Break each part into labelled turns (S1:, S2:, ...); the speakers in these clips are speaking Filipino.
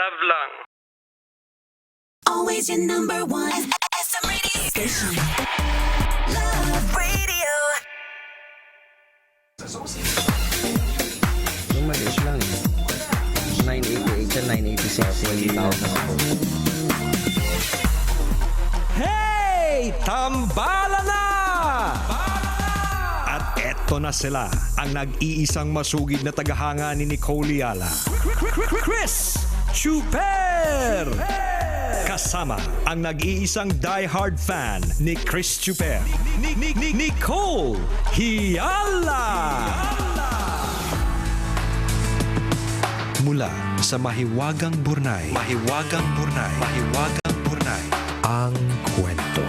S1: Love lang.
S2: Always your number one. SM Radio Station. Love Radio.
S3: Lumalis lang eh. 988 sa 986.
S4: Hey! Tambala na! At eto na sila, ang nag-iisang masugid na tagahanga ni Nicole Yala. Chris Chuper! Kasama ang nag-iisang die-hard fan ni Chris Chuper. Nicole Yala! Mula sa Mahiwagang Burnay, ang kwento.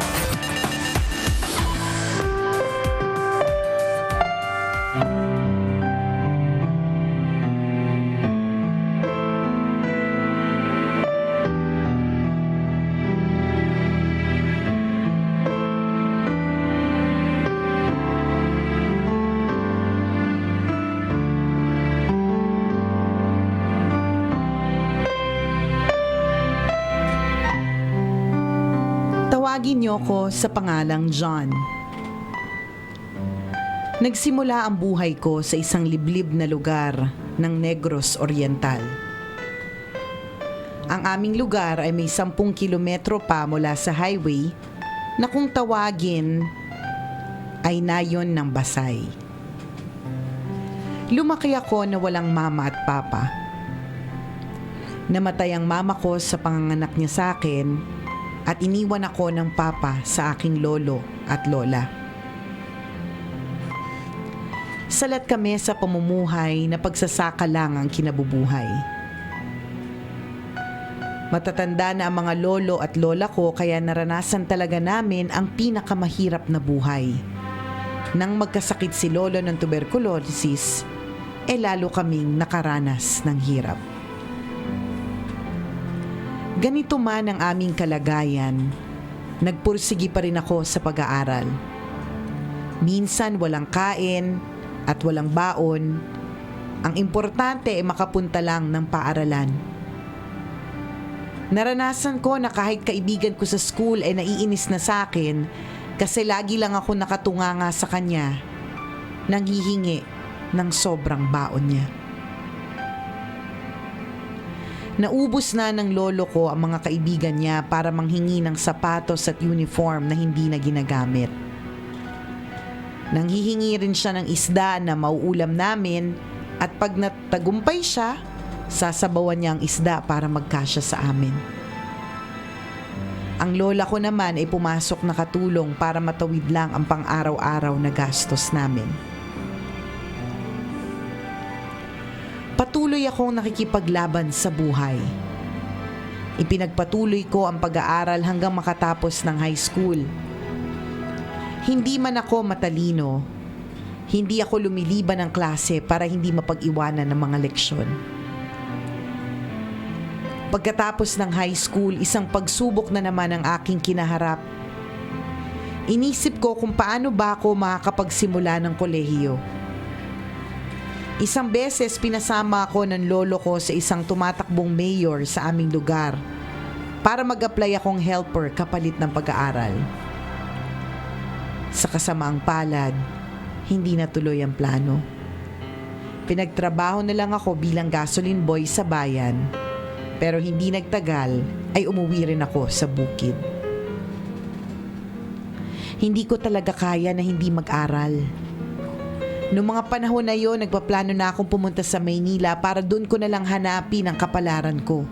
S5: Tawagin niyo ko sa pangalang John. Nagsimula ang buhay ko sa isang liblib na lugar ng Negros Oriental. Ang aming lugar ay may 10 kilometro pa mula sa highway na kung tawagin ay nayon ng Basay. Lumaki ako na walang mama at papa. Namatay ang mama ko sa panganganak niya sa akin at iniwan ako ng papa sa aking lolo at lola. Salat kami sa pamumuhay na pagsasaka lang ang kinabubuhay. Matatanda na ang mga lolo at lola ko kaya naranasan talaga namin ang pinakamahirap na buhay. Nang magkasakit si lolo ng tuberculosis, lalo kaming nakaranas ng hirap. Ganito man ang aming kalagayan, nagpursigi pa rin ako sa pag-aaral. Minsan walang kain at walang baon. Ang importante ay makapunta lang ng paaralan. Naranasan ko na kahit kaibigan ko sa school ay naiinis na sa akin kasi lagi lang ako nakatunganga sa kanya, nanghihingi ng sobrang baon niya. Naubos na ng lolo ko ang mga kaibigan niya para manghingi ng sapatos at uniform na hindi na ginagamit. Nanghihingi rin siya ng isda na mauulam namin at pag natagumpay siya, sasabawan niya ang isda para magkasya sa amin. Ang lola ko naman ay pumasok na katulong para matawid lang ang pang-araw-araw na gastos namin. Patuloy akong nakikipaglaban sa buhay. Ipinagpatuloy ko ang pag-aaral hanggang makatapos ng high school. Hindi man ako matalino, hindi ako lumiliban ng klase para hindi mapag-iwanan ng mga leksyon. Pagkatapos ng high school, isang pagsubok na naman ang aking kinaharap. Inisip ko kung paano ba ako makakapagsimula ng kolehiyo. Isang beses pinasama ako ng lolo ko sa isang tumatakbong mayor sa aming lugar para mag-apply akong helper kapalit ng pag-aaral. Sa kasamaang palad, hindi natuloy ang plano. Pinagtrabaho na lang ako bilang gasoline boy sa bayan, pero hindi nagtagal ay umuwi rin ako sa bukid. Hindi ko talaga kaya na hindi mag-aral. Noong mga panahon na yon, nagpaplano na akong pumunta sa Maynila para doon ko na lang hanapin ang kapalaran ko.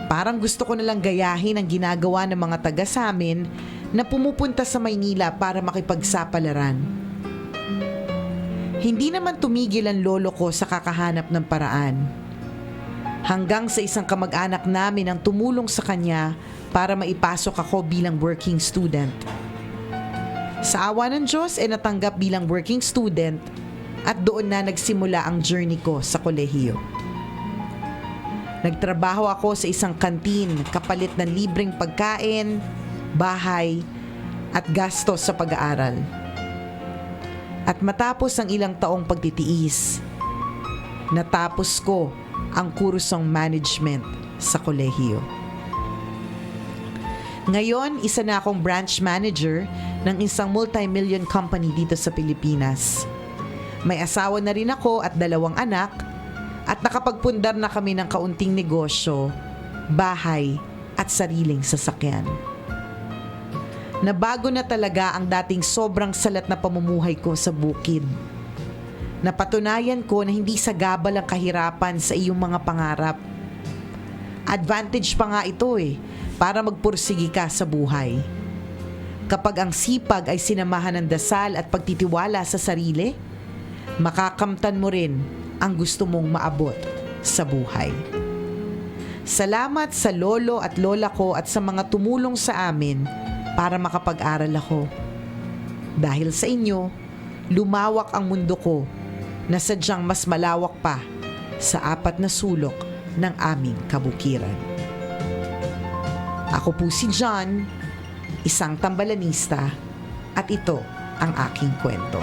S5: Parang gusto ko na lang gayahin ang ginagawa ng mga taga sa amin na pumupunta sa Maynila para makipagsapalaran. Hindi naman tumigil ang lolo ko sa kakahanap ng paraan. Hanggang sa isang kamag-anak namin ang tumulong sa kanya para maipasok ako bilang working student. Sa awa ng Diyos ay natanggap bilang working student at doon na nagsimula ang journey ko sa kolehiyo. Nagtrabaho ako sa isang kantin kapalit ng libreng pagkain, bahay at gastos sa pag-aaral. At matapos ang ilang taong pagtitiis, natapos ko ang kursong management sa kolehiyo. Ngayon, isa na akong branch manager ng isang multi-million company dito sa Pilipinas. May asawa na rin ako at 2 anak at nakapagpundar na kami ng kaunting negosyo, bahay at sariling sasakyan. Nabago na talaga ang dating sobrang salat na pamumuhay ko sa bukid. Napatunayan ko na hindi sagabal ang kahirapan sa iyong mga pangarap. Advantage pa nga ito para magpursigi ka sa buhay. Kapag ang sipag ay sinamahan ng dasal at pagtitiwala sa sarili, makakamtan mo rin ang gusto mong maabot sa buhay. Salamat sa lolo at lola ko at sa mga tumulong sa amin para makapag-aral ako. Dahil sa inyo, lumawak ang mundo ko na sadyang mas malawak pa sa 4 na sulok ng aming kabukiran. Ako po si John, isang tambalanista, at ito ang aking kwento.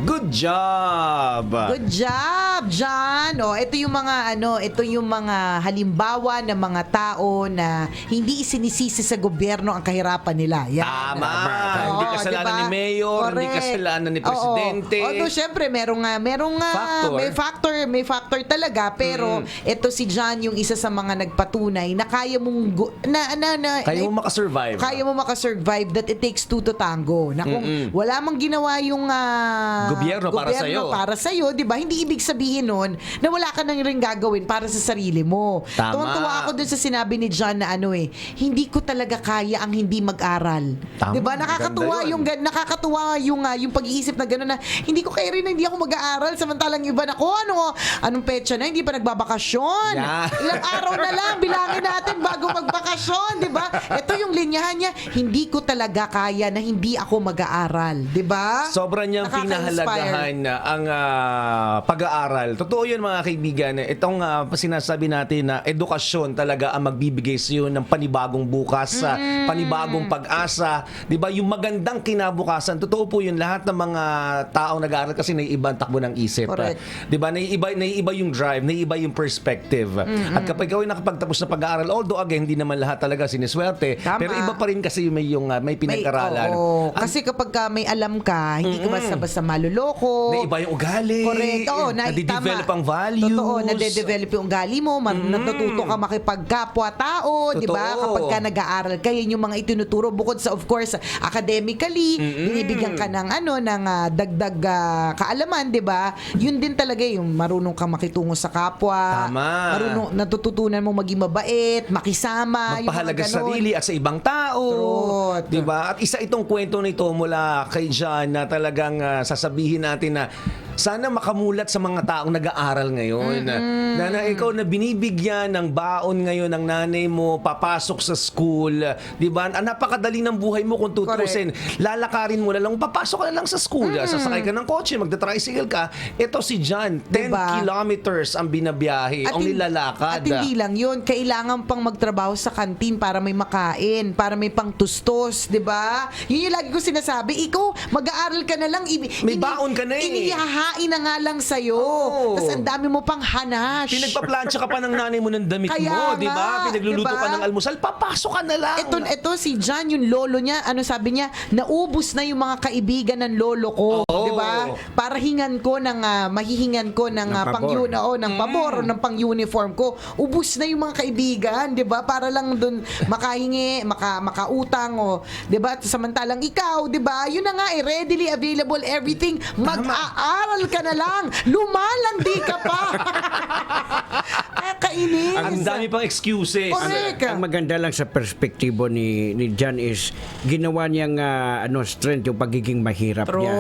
S3: Good job!
S5: Good job, John. Ito yung mga halimbawa ng mga tao na hindi isinisisi sa gobyerno ang kahirapan nila. Yan.
S3: Tama.
S5: Oo,
S3: Hindi kasalanan
S5: diba?
S3: ni Mayor, hindi
S5: Correct.
S3: kasalanan ni Presidente.
S5: Although syempre
S3: Factor.
S5: may factor talaga, pero ito si John yung isa sa mga nagpatunay na kaya mong
S3: Kaya mo makasurvive.
S5: Kaya mo makasurvive, that it takes 2 to tango. Na kung wala mang ginawa yung
S3: Gobyerno
S5: para sa'yo, di ba? Hindi ibig sabihin nun na wala ka nang rin gagawin para sa sarili mo.
S3: Tama.
S5: Tuwang-tuwa ako dun sa sinabi ni John na hindi ko talaga kaya ang hindi mag-aral.
S3: Tama.
S5: Di ba? Nakakatuwa
S3: Ganda
S5: yung pag-iisip na gano'n na hindi ko kaya rin na hindi ako mag-aaral, samantalang iba na anong petsa na, hindi pa nagbabakasyon.
S3: Yeah.
S5: Ilang araw na lang, bilangin natin bago magbakasyon, di ba? Ito yung linyahan niya, hindi ko talaga kaya na hindi ako mag-aaral, di ba?
S3: Sobra niyang
S5: Nakaka-inspire.
S3: pinahalagahan na ang pag-aaral. Totoo yun mga kaibigan. Itong sinasabi natin na edukasyon talaga ang magbibigay sa iyo ng panibagong bukas, panibagong pag-asa. 'Di ba? Yung magandang kinabukasan. Totoo po yun, lahat ng mga taong nag-aaral kasi naiiba ang takbo ng isip.
S5: Correct.
S3: 'Di ba? Naiiba yung drive, naiiba yung perspective. At kapag ikaw ay nakapagtapos na pag-aaral, although again, hindi naman lahat talaga siniswerte,
S5: Tama.
S3: pero iba pa rin kasi may pinag-aralan.
S5: Kasi kapag may alam ka, hindi ka basta-basta maluloko.
S3: Naiba yung ugali.
S5: Correct. Oo,
S3: nade-develop
S5: tama.
S3: ang values.
S5: Totoo, nade-develop yung ugali mo, natututo ka makipagkapwa-tao, di ba?
S3: Totoo.
S5: Kapag ka nag-aaral ka, yun yung mga itinuturo bukod sa, of course, academically, binibigyan ka ng dagdag kaalaman, di ba? Yun din talaga yung marunong kang makitungo sa kapwa.
S3: Tama.
S5: Marunong, natututunan mo maging mabait, makisama,
S3: magpahalaga
S5: yung mga
S3: sa
S5: ganon.
S3: sarili at sa ibang tao.
S5: Truth.
S3: 'Di ba? At isa itong kwento nito mula kay John na talagang sasabihin natin na sana makamulat sa mga taong nag-aaral ngayon. Na ikaw na binibigyan ng baon ngayon ng nanay mo, papasok sa school, 'di ba? Napakadali ng buhay mo kung tutusin. Lalakarin mo na lang, papasok ka na lang sa school, sasakay ka ng kotse, magta-tricycle ka. Ito si John, 10
S5: Diba?
S3: kilometers ang binabiyahe, ang nilalakad.
S5: At hindi lang yun, kailangan pang magtrabaho sa kantin para may makain, para may pangtustos, di ba? Yun yung lagi ko sinasabi, ikaw, mag-aaral ka na lang,
S3: May baon ka na
S5: inihahain na nga lang sa'yo.
S3: Oo.
S5: Tapos ang dami mo pang hanash.
S3: Pinagpaplansya ka pa ng nanay mo ng damit
S5: Kaya
S3: mo, di ba?
S5: nga,
S3: Pinagluluto
S5: diba?
S3: ka ng almusal, papasok ka na lang.
S5: Ito si John, yung lolo niya, sabi niya, naubos na yung mga kaibigan ng lolo ko,
S3: Oo.
S5: 'di ba? Para hingan ko ng mahihingan ko ng pabor o ng pang-uniform ko. Ubus na yung mga kaibigan, 'di ba? Para lang doon makahingi, makautang o 'di ba? Samantalang ikaw, 'di ba? Yun na nga readily available everything. Mag-aaral ka na lang. Lumalandi ka pa. Kainis.
S3: Ang dami pang excuses.
S5: Correct.
S1: Ang maganda lang sa perspektibo ni John is ginawa niyang strength yung pagiging mahirap
S5: True.
S1: niya.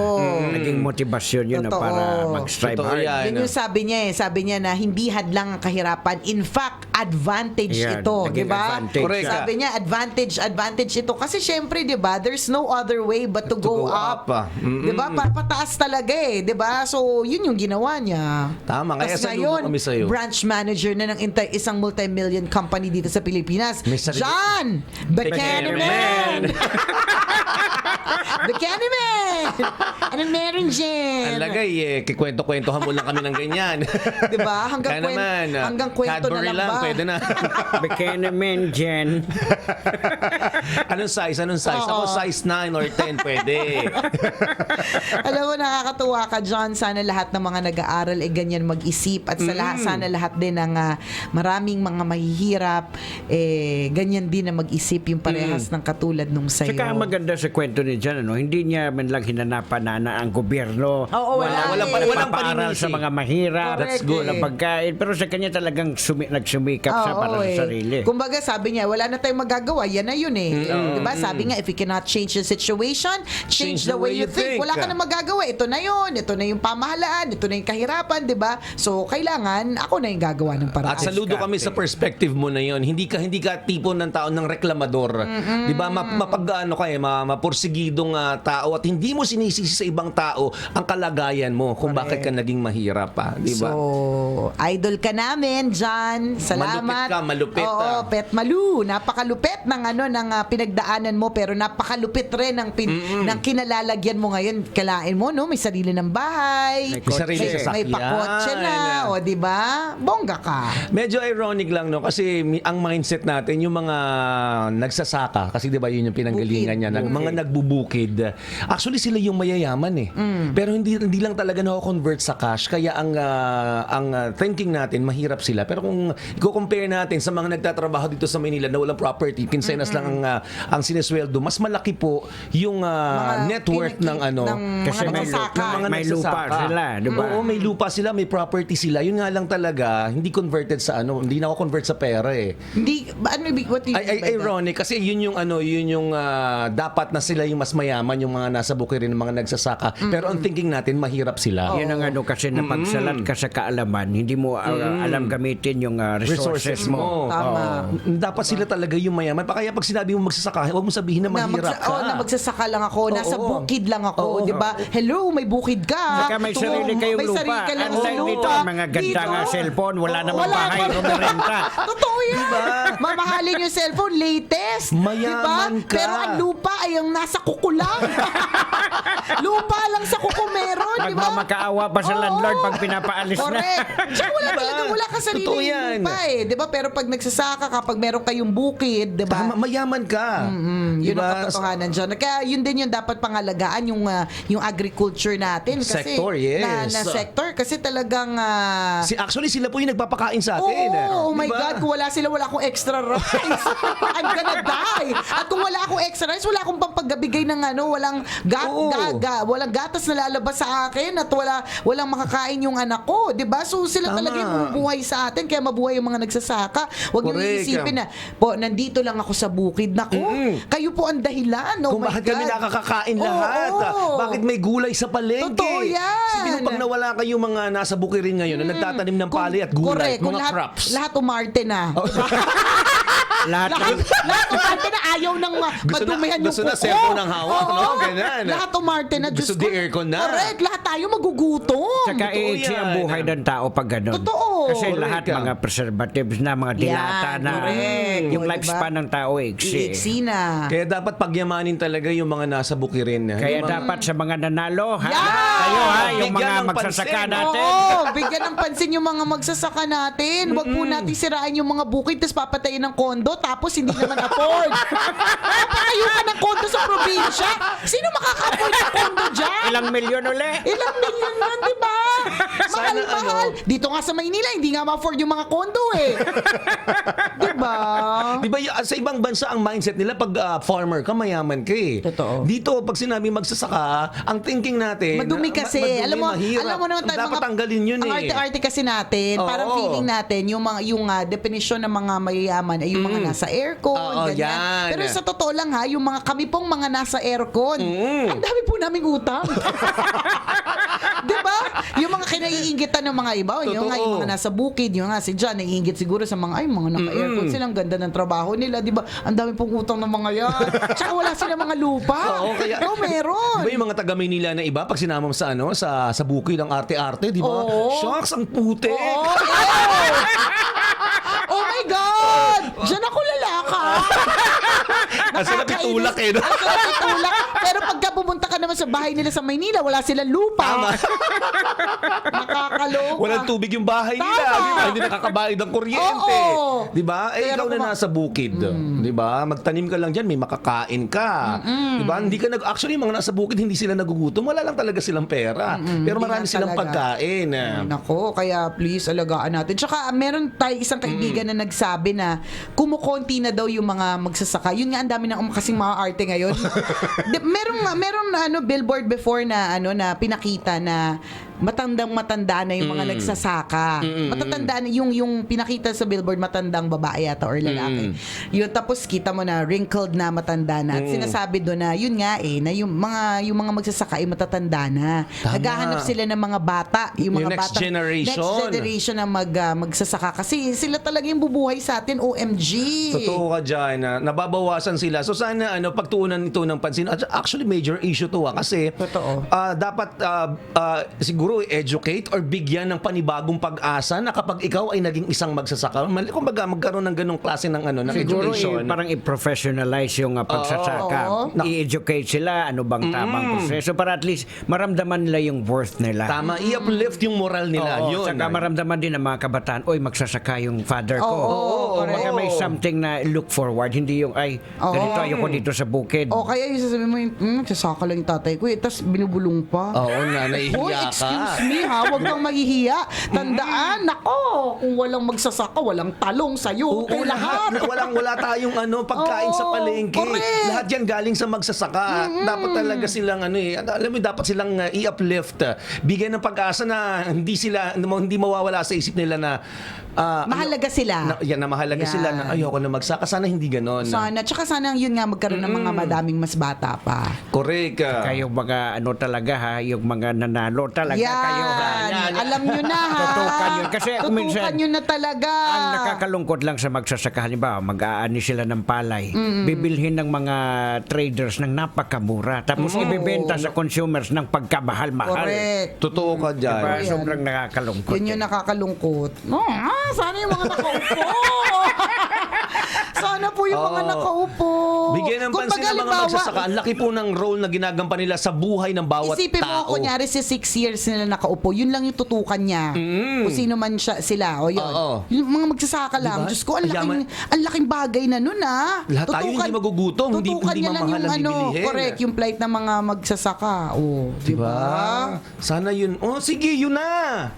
S1: Naging motivasyon yun
S5: Totoo.
S1: para mag-strive
S3: Totoo
S1: hard.
S3: yan.
S5: Yun yung sabi niya Sabi niya na hindi hadlang ang kahirapan. In fact, advantage
S1: Yan,
S5: ito.
S1: naging
S5: Di ba?
S1: advantage.
S3: Correct.
S5: Sabi niya, advantage ito. Kasi syempre, di ba, there's no other way but to go up. Di ba? Pataas talaga Di ba? So, yun yung ginawa niya.
S3: Tama. Kaya
S5: Tas
S3: saludo kami sa'yo.
S5: branch manager na ng isang multi-million company dito sa Pilipinas.
S3: May sarili-
S5: John! Buchanan! Buchanan! Anong meron dyan?
S3: Alagay kikwento-kwentohan mo lang kami ng ganyan.
S5: Diba? Hanggang
S3: Kaya naman,
S5: hanggang kwento na
S3: Cadbury
S5: lang ba?
S3: pwede na.
S1: Buchanan, Jen.
S3: Anong size? Ako size 9 or 10 pwede.
S5: Alam mo, nakakatuwa ka, John. Sana lahat ng mga nag-aaral ay ganyan mag-isip at sana lahat din ng maraming mga mahihirap ganyan din na mag-isip yung parehas ng katulad nung sa'yo.
S1: Saka ang maganda sa kwento ni Jan, hindi niya man lang hinanapan na ang gobyerno.
S5: Oo,
S3: walang
S1: paaral
S3: paninisi.
S1: sa mga mahirap.
S5: Correct,
S1: Walang pagkain. Pero sa kanya talagang nagsumikap siya para sa sarili.
S5: Kumbaga, sabi niya, wala na tayong magagawa. Yan na yun eh. Diba? Sabi nga, if you cannot change the situation, change the way you think. Wala ka na magagawa. Ito na yun. Ito na yung pamahalaan. Ito na yung kahirapan. Diba? So, kailangan ako na yung gagawa ng paraan.
S3: At saludo kami sa perspective mo na yon. Hindi ka tipo ng tao ng reklamador. 'Di ba? Mapag-ano ka mapursigidong tao at hindi mo sinisisi sa ibang tao ang kalagayan mo kung bakit ka naging mahirap pa, 'di ba?
S5: So, idol ka namin, John. Salamat.
S3: Malupit
S5: Oo,
S3: ka.
S5: Pet Malu. Napakalupit ng pinagdaanan mo pero napakalupit rin ng kinalalagyan mo ngayon. Kalain mo, no? May sarili ng bahay.
S1: May
S3: sarili
S5: may
S3: sasakyan.
S5: pakotse na. O, di ba? Bongga ka.
S3: Medyo ironic lang no kasi ang mindset natin yung mga nagsasaka kasi 'di ba yun yung pinanggalingan niya mga nagbubukid. Actually sila yung mayayaman eh. Pero hindi lang talaga na-convert sa cash kaya ang thinking natin mahirap sila. Pero kung i-compare natin sa mga nagtatrabaho dito sa Manila na walang property, kinsenas lang ang sinesweldo, mas malaki po yung net worth ng
S1: Kasi
S5: mga
S1: may,
S5: nagsasaka.
S1: may lupa sila, di ba?
S3: Oo, may lupa sila, may property sila. Yun nga lang talaga, hindi converted sa hindi na ako convert sa pera eh.
S5: Hindi, what do you mean by that?
S3: Ironic kasi yun yung dapat na sila yung mas mayaman yung mga nasa bukirin ng mga nagsasaka. Pero ang thinking natin mahirap sila.
S1: Yun ang kasi napagsalat ka sa kaalaman, hindi mo alam gamitin yung resources mo.
S5: Tama.
S3: Dapat sila talaga yung mayaman. Kaya pag sinabi mo magsasaka, huwag mo sabihin na mahirap ka.
S5: na magsasaka lang ako, nasa
S3: Oo.
S5: bukid lang ako,
S3: Oo.
S5: 'di ba? Hello, may bukid ka.
S1: Saka may sarili kayong
S5: May
S1: lupa.
S5: sarili ka lang
S1: Unlike
S5: lupa.
S1: dito, ang mga ganda
S5: Dito,
S1: nga cellphone, wala namang
S5: wala
S1: bahay,
S5: naman.
S1: rumirenta.
S5: Totoo yan. Mamahalin yung cellphone, latest.
S3: Mayaman
S5: diba?
S3: ka.
S5: Pero ang lupa ay ang nasa kuko lang. Lupa lang sa kuko meron, di ba?
S1: Magmamakaawa pa sa
S5: Oo.
S1: landlord pag pinapaalis na.
S5: Correct. Tsaka wala
S3: Diba?
S5: talaga, wala ka sarili
S3: Totoo yan.
S5: lupa eh. Di ba? Pero pag nagsasaka ka, pag meron kayong bukid, di ba?
S3: Tama, mayaman ka.
S5: Yun ang katotohanan dyan. Kaya yun din yung dapat pangalagaan yung agriculture natin. Kasi,
S3: Sector, yes.
S5: Na sector. Kasi talagang...
S3: Actually, sila po yung nagpapakain sa atin.
S5: oh my
S3: Diba?
S5: God, kung wala sila, wala akong extra rice. I'm gonna die. At kung wala akong extra rice, wala akong pampagbigay ng walang walang gatas na lalabas sa akin at walang makakain yung anak ko. 'Di ba? So sila
S3: Tama.
S5: talaga yung bumubuhay sa atin, kaya mabuhay yung mga nagsasaka. Huwag niyo
S3: Correct.
S5: iisipin na, nandito lang ako sa bukid. Naku, kayo po ang dahilan. Oh
S3: Kung
S5: my
S3: bakit
S5: God.
S3: kami nakakakain
S5: Oo,
S3: lahat.
S5: oo.
S3: Bakit may gulay sa palengke?
S5: Totoo yan.
S3: Sino pag nawala kayo mga nasa bukirin ngayon na nagtatanim ng palay at gulay,
S5: Correct. Kung
S3: mga crops.
S5: lahat umarte na.
S1: Lahat
S5: Lahat umarte na ayaw nang madumihan yung
S3: gusto na
S5: kuko.
S3: cellphone ang hawak,
S5: Oo.
S3: no? Ganyan.
S5: Lahat umarte na.
S3: Gusto
S5: Diyos
S3: di
S5: ko.
S3: aircon na.
S5: Correct. Lahat tayo magugutom.
S1: Saka
S3: Totoo
S1: iiksi ang
S3: yan.
S1: buhay ng tao pag ganun.
S5: Totoo.
S1: Kasi
S3: Correct
S1: lahat
S3: ka.
S1: mga preservatives na, mga dilata
S5: Yan,
S1: na.
S5: correct.
S1: Yung
S5: O,
S1: lifespan
S5: diba?
S1: ng tao iiksi.
S5: Iiksi na.
S3: Kaya dapat pagyamanin talaga yung mga nasa bukirin.
S1: Kaya
S3: Yung mga-
S1: dapat sa mga nanalo, ha?
S5: Yan!
S1: Kayo ha, yung
S3: Bigyan
S1: mga
S3: ng
S1: magsasaka
S3: pansin.
S1: natin.
S5: Oo, bigyan ng pansin yung mga magsasaka natin. Huwag po natin sirain yung mga bukid tapos papatayin ng kondo tapos hindi naman afford. Papatayo ka ng kondo sa probinsya. Sino makaka-afford ng kondo dyan?
S1: Ilang milyon uli?
S5: Ilang milyon yan, di ba? Mahal-mahal. Dito nga sa Maynila, hindi nga ma-afford yung mga kondo eh. Di ba?
S3: Di ba sa ibang bansa ang mindset nila pag farmer ka, mayaman ka eh.
S5: Totoo.
S3: Dito pag sinabi magsasaka, ang thinking natin
S5: Madumi kasi.
S3: mahirap.
S5: alam mo naman tayo,
S3: dapat tanggalin yun
S5: ang
S3: eh.
S5: arte-arte kasi natin,
S3: Oo.
S5: parang feeling natin yung definition ng mga mayayaman ay yung mga nasa aircon,
S3: Oo,
S5: ganyan.
S3: yan.
S5: Pero sa totoo lang ha, yung kami pong mga nasa aircon, ang dami po naming utang. 'Di ba? Yung mga naiingitan ng mga iba. Yung nga, yung mga nasa bukid, yung nga si John, naiingit siguro sa mga, mga naka-aircon silang ganda ng trabaho nila, di ba? Ang dami pong utang ng mga yan. Tsaka wala silang mga lupa.
S3: Oo, kaya-
S5: Meron.
S3: Diba yung mga taga Maynila na iba, pag sinama mo sa sa bukid ang arte-arte, di ba?
S5: Oo.
S3: Shucks, ang puti.
S5: Oo, oh my God! Diyan ako lalaka.
S3: Ang sarap itulak eh. No?
S5: Ang sarap itulak. Pero pagka pumunta ka naman sa bahay nila sa Maynila, wala silang lupa.
S3: Tama.
S5: Nakakaloka.
S3: Walang tubig yung bahay nila.
S5: Tama.
S3: Di ba? Hindi nakakabayad ng kuryente.
S5: Oo.
S3: Di ba? Eh,
S5: Pero
S3: ikaw na nasa bukid. Di ba? Magtanim ka lang dyan, may makakain ka. Di ba? Hindi ka actually, mga nasa bukid, hindi sila nagugutom. Wala lang talaga silang pera. Pero marami
S5: Hindi lang
S3: silang
S5: talaga.
S3: pagkain.
S5: Nako, kaya please alagaan natin. Tsaka meron tayo isang kaibigan na nagsabi na kumukonti na daw yung mga magsasaka. Yun nga, ang dami ng kasing mga arte ngayon. merong billboard before na na pinakita na matanda na yung mga nagsasaka. Matatanda na yung pinakita sa billboard, matandang babae yata or lalaki. Yun, tapos kita mo na wrinkled na matanda na. At sinasabi doon na yun nga na yung mga magsasaka ay matatanda na.
S3: Tama.
S5: Naghahanap sila ng mga bata, yung mga
S3: next
S5: batang-
S3: generation.
S5: Next generation na magsasaka kasi sila talaga yung bubuhay sa atin. OMG.
S3: Totoo ka dyan. Nababawasan sila. So sana pagtuunan ito ng pansin. Actually, major issue to kasi
S5: Totoo.
S3: dapat siguro educate or bigyan ng panibagong pag-asa na kapag ikaw ay naging isang magsasaka, kumbaga magkaroon ng ganong klase ng ng
S1: Siguro
S3: education.
S1: parang i-professionalize yung pagsasaka.
S5: Oo.
S1: I-educate sila ano bang tamang proseso para at least maramdaman nila yung worth nila.
S3: Tama, i-uplift yung moral nila.
S1: Oo,
S3: Yun.
S1: saka maramdaman din ng mga kabataan, oy, magsasaka yung father ko.
S5: Oo,
S1: Kumbaga
S5: correct.
S1: may something na look forward, hindi yung, ay, ganito ayoko dito sa bukid.
S5: O kaya yung sasabihin mo, nagsasaka lang yung tatay ko tapos binubulong pa.
S3: Oo na,
S5: Hoy,
S3: nahihiya ka.
S5: excuse me ha, wag kang mahihiya. Tandaan, nako, kung walang magsasaka, walang talong sa'yo.
S3: Oo,
S5: Kay lahat.
S3: wala tayong pagkain sa
S5: Oo,
S3: palengke.
S5: correct.
S3: Lahat yan galing sa magsasaka. Dapat talaga silang alam mo, dapat silang i-uplift. Bigyan ng pag-asa na hindi mawawala sa isip nila na
S5: Mahalaga sila.
S3: na mahalaga
S5: Yan.
S3: sila na ayoko na magsaka. Sana hindi ganon.
S5: Sana. Tsaka sana yun nga magkaroon ng mga madaming mas bata pa.
S3: Correct.
S1: Kayong mga talaga ha, yung mga nanalo talaga kayo ha.
S5: Yan. Alam nyo na ha.
S1: Tutukan yun. Kasi minsan,
S5: Tutukan nyo na talaga.
S1: ang nakakalungkot lang sa magsasaka, halimbawa, mag-aani sila ng palay, bibilhin ng mga traders ng napakamura, tapos ibebenta sa consumers ng pagkamahal-mahal.
S5: Correct.
S3: Totoo ka dyan.
S1: Diba?
S5: Yan.
S1: Sobrang nakakalungkot.
S5: Yun yung nakakalungkot. Sana yung mga nakaupo. Sana po yung mga nakaupo.
S3: Bigyan ng
S5: Kung
S3: pansin ng mga
S5: halimbawa,
S3: magsasaka. Ang laki po ng role na ginagampanan nila sa buhay ng bawat
S5: Isipin mo,
S3: tao.
S5: kunyari si 6 years nila nakaupo, yun lang yung tutukan niya. Kung sino man sila. O yun.
S3: Oo.
S5: Yung mga magsasaka lang.
S3: Diba?
S5: Diyos ko, ang
S3: Yaman.
S5: laking bagay na nun
S3: Lahat tayo hindi magugutom, hindi
S5: tutukan niya lang
S3: mamahal
S5: yung
S3: ang bibilihin.
S5: correct, yung plight ng mga magsasaka. O,
S3: Diba? Sana yun. Oh, sige, yun na.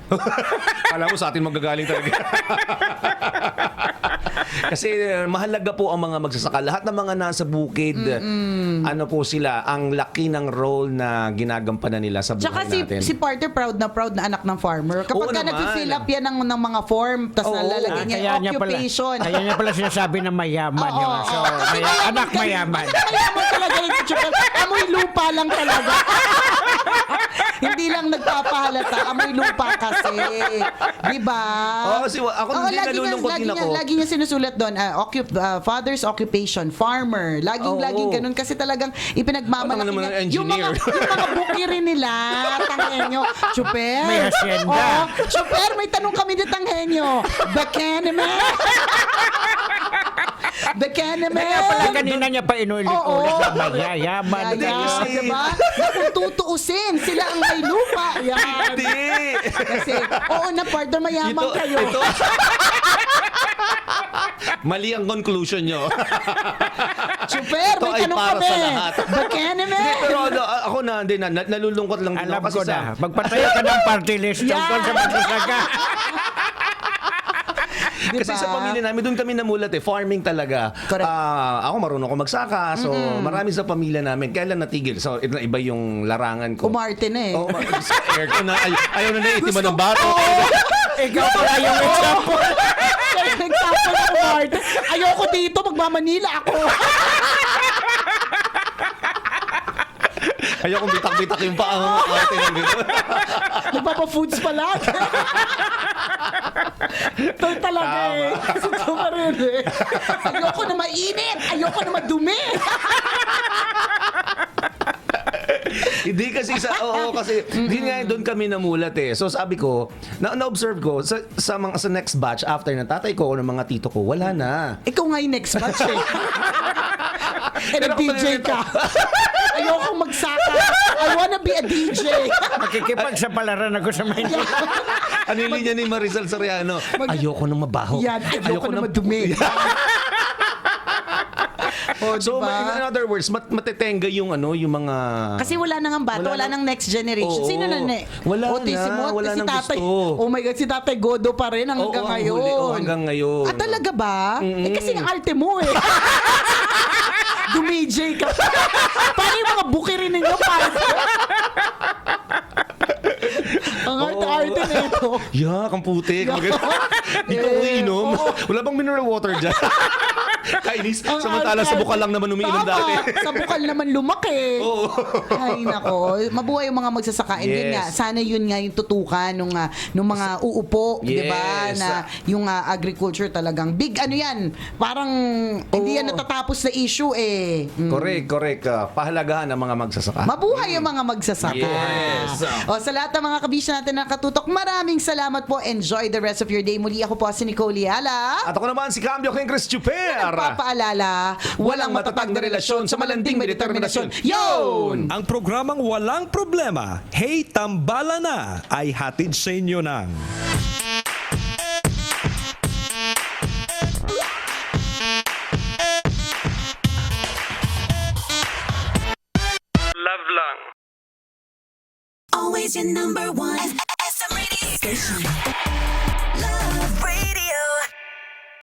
S3: Alam mo sa atin magagaling talaga. Kasi mahalaga po ang mga magsasaka. Lahat ng mga nasa bukid, po sila, ang laki ng role na ginagampanan nila sa buhay
S5: Tsaka
S3: natin.
S5: si partner proud na anak ng farmer.
S3: Oo
S5: Kapag ka
S3: naman.
S5: nag-fill up yan ng mga form, tapos
S3: Oo.
S5: nalalagay niya yung occupation.
S1: Kaya niya pala sinasabi na mayaman
S5: Oo,
S1: yun.
S5: oo,
S1: So,
S5: oo. Kasi
S1: anak
S5: ka-
S1: mayaman.
S5: Kasi mayaman talaga yung tsura. Amoy lupa lang talaga. Hindi lang nagpapahalata. Amoy lupa kasi. Diba?
S3: Oo, kasi ako hindi nalulungkot din ako.
S5: Lagi niya sinusulat doon, father's occupation, farmer. Laging ganun kasi talagang ipinagmamalaki
S3: Ano naman
S5: niya.
S3: ang engineer?
S5: Yung mga bukiri nila, tanghenyo. Chuper.
S1: May hacienda.
S5: Oo, Chuper, may tanong kami ni tanghenyo. Bakeneme. Bakeneme.
S1: Kaya pala kanina niya pa inulit-ulit na mayayaman.
S5: Yaya, diba? Na kung tutuusin, sila ang may lupa. Yan.
S3: Hindi.
S5: Kasi, oo na, partner, mayaman kayo.
S3: Ito. Mali ang conclusion nyo.
S5: Super,
S3: Ito
S5: may
S3: ay
S5: tanong
S3: para
S5: kami.
S3: sa lahat.
S5: Bakeneme.
S3: Hindi, pero ako nalulungkot lang din
S1: Alam
S3: ako.
S1: ko na. Magpatayo ka ng party list tungkol sa magsasaka.
S5: Diba?
S3: Kasi sa pamilya namin, doon kami namulat farming talaga.
S5: Correct.
S3: Ako marunong ako magsaka. So, marami sa pamilya namin. Kailan natigil? So, iba yung larangan ko.
S5: Umarte na eh.
S3: Oo, sa aircon na. Ayaw na naitiman ng bato.
S1: Ikaw pala yung example.
S5: Example ng umarte. Ayoko dito, magmamanila ako.
S3: Ayokong bitak-bitak yung paa ng ate ng gito.
S5: Nagpapa-foods pala. Ito talaga eh. Ito pa rin eh. Ayoko na mainit. Ayoko na madumi.
S3: Hindi kasi kasi hindi nga doon kami namulat eh. So sabi ko, na-observe ko sa next batch after ng tatay ko o ng mga tito ko, wala na.
S5: Ikaw nga yung next batch eh.
S3: Pero
S5: DJ ka. Ayoko magsaka. I wanna be a DJ.
S1: Makikipagsapalaran ako sa Maynila.
S3: Ano yung linya ni Marisol Soriano? Ayoko nang mabaho.
S5: Yan, ayoko na madumi. Oh,
S3: So
S5: diba?
S3: in other words, matetenga yung yung mga
S5: Kasi wala nang ang bata, wala nang next generation.
S3: Oo.
S5: Sino na
S3: Wala
S5: Otisimo,
S3: wala
S5: si
S3: nang
S5: tatay.
S3: gusto.
S5: Oh my God, si tatay Godo pa rin hanggang
S3: Oo, ang
S5: ngayon.
S3: huli. Oo, hanggang ngayon.
S5: Ah, talaga ba? Eh kasi ang arte mo eh. Dumijay ka. Paano yung mga bukirin ninyo? Ang arte-arte na ito.
S3: Yak, ang putik. Dito ko inom. Wala bang mineral water dyan? Kainis. Samantala sa bukal lang naman umiinom dati.
S5: Sa bukal naman lumaki.
S3: Oo.
S5: Ay, nako. Mabuhay yung mga magsasaka. And yun
S3: Yes.
S5: nga, sana yun nga yung tutukan nung mga uupo, di ba?
S3: Yes.
S5: Na yung agriculture talagang big ano yan. Parang hindi yan natatapos na issue eh.
S3: Correct. Pahalagahan ng mga magsasaka.
S5: Mabuhay yung mga magsasaka.
S3: Yes.
S5: O sa lahat ng mga kabisya natin na katutok, maraming salamat po. Enjoy the rest of your day. Muli ako po si Nicole Yala.
S3: At ako naman si Cambio King Chris Chuper.
S5: Papaalala, walang matatag na relasyon sa malanding may determinasyon. Yun!
S4: Ang programang Walang Problema, Hey Tambala Na, ay hatid sa inyo ng
S2: Always your number one. SM Radio Station.